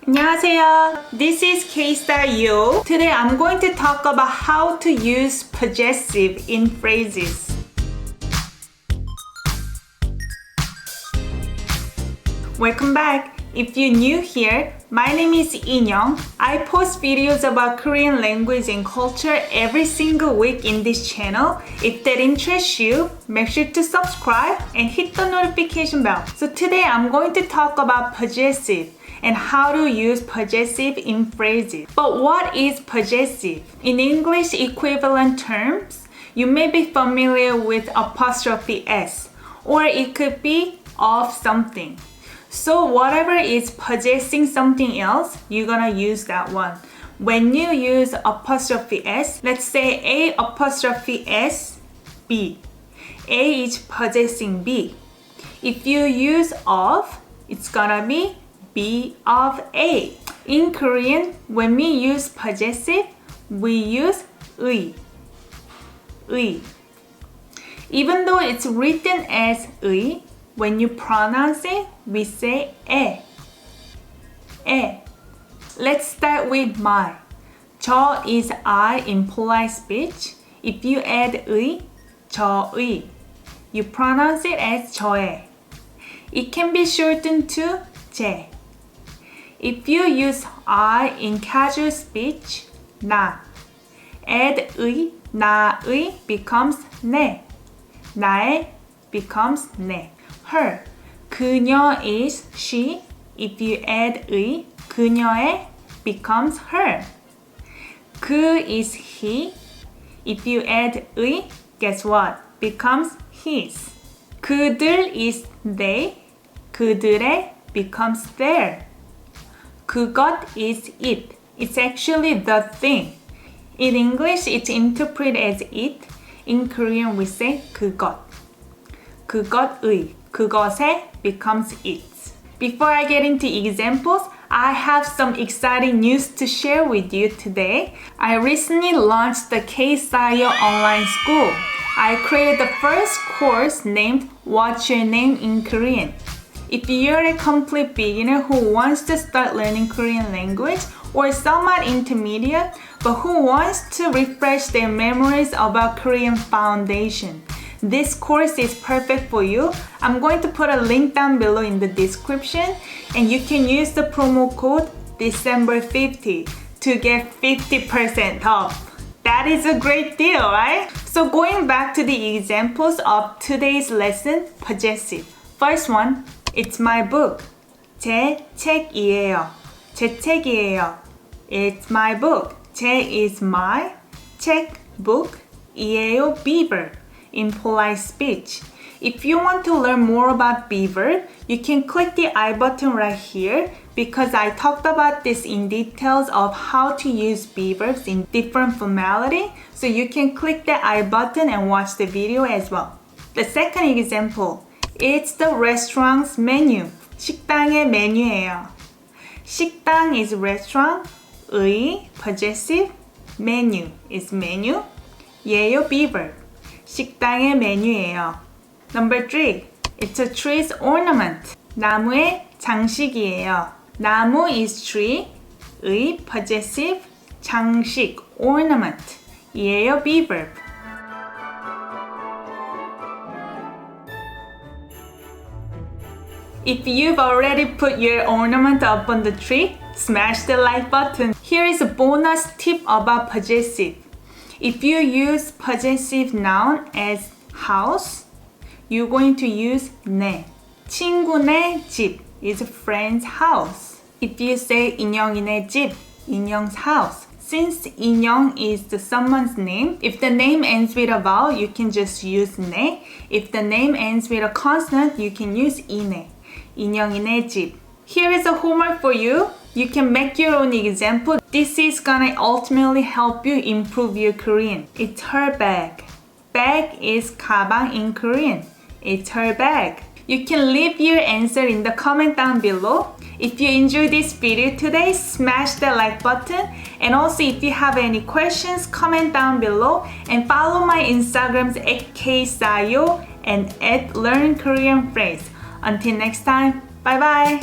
안녕하세요. This is KSTYLEYO. Today I'm going to talk about how to use possessive in phrases. Welcome back. If you're new here, my name is Inyoung. I post videos about Korean language and culture every single week in this channel. If that interests you, make sure to subscribe and hit the notification bell. So today I'm going to talk about possessive and how to use possessive in phrases. But what is possessive? In English equivalent terms, you may be familiar with apostrophe S, or it could be of something. So whatever is possessing something else, you're gonna use that one. When you use apostrophe S, let's say A apostrophe S, B. A is possessing B. If you use of, it's gonna be B of A. In Korean, when we use possessive, we use 의. Even though it's written as 의, when you pronounce it, we say 에. Let's start with my. 저 is I in polite speech. If you add 의, 저의. You pronounce it as 저의. It can be shortened to 제. If you use I in casual speech, 나. Add 의, 나의 becomes 내. 나의 becomes 내. Her. 그녀 is she. If you add 의, 그녀의 becomes her. 그 is he. If you add 의, guess what? Becomes his. 그들 is they. 그들의 becomes their. 그것 is it. It's actually the thing. In English, it's interpreted as it. In Korean, we say 그것. 그것의. 그것의 becomes it. Before I get into examples, I have some exciting news to share with you today. I recently launched the KSTYLEYO online school. I created the first course named What's Your Name in Korean. If you're a complete beginner who wants to start learning Korean language or somewhat intermediate, but who wants to refresh their memories about Korean foundation, this course is perfect for you. I'm going to put a link down below in the description, and you can use the promo code December50 to get 50% off. That is a great deal, right? So going back to the examples of today's lesson, possessive. First one, it's my book. 제 책이에요. 제 책이에요. It's my book. 제 is my, 책, book, 이에요, beaver. In polite speech. If you want to learn more about beaver, you can click the I button right here because I talked about this in details of how to use beavers in different formality. So you can click the I button and watch the video as well. The second example, it's the restaurant's menu. 식당의 메뉴예요. 식당 is restaurant, 의, possessive, menu is menu, 예요, beaver. 식당의 메뉴예요. Number 3. It's a tree's ornament. 나무의 장식이에요. 나무 is tree, 의, possessive, 장식, ornament, 이에요, beaver. If you've already put your ornament up on the tree, smash the like button. Here is a bonus tip about possessive. If you use possessive noun as house, you're going to use 네. 친구네 집 is a friend's house. If you say 인영이네 집, 인영's house. Since 인영 is the someone's name, if the name ends with a vowel, you can just use 네. If the name ends with a consonant, you can use 이네. 인영이네 집. Here is a homework for you. You can make your own example. This is gonna ultimately help you improve your Korean. It's her bag. Bag is 가방 in Korean. It's her bag. You can leave your answer in the comment down below. If you enjoyed this video today, smash the like button. And also if you have any questions, comment down below. And follow my Instagrams at KSTYLEYO and at Learn Korean Phrase. Until next time, bye bye!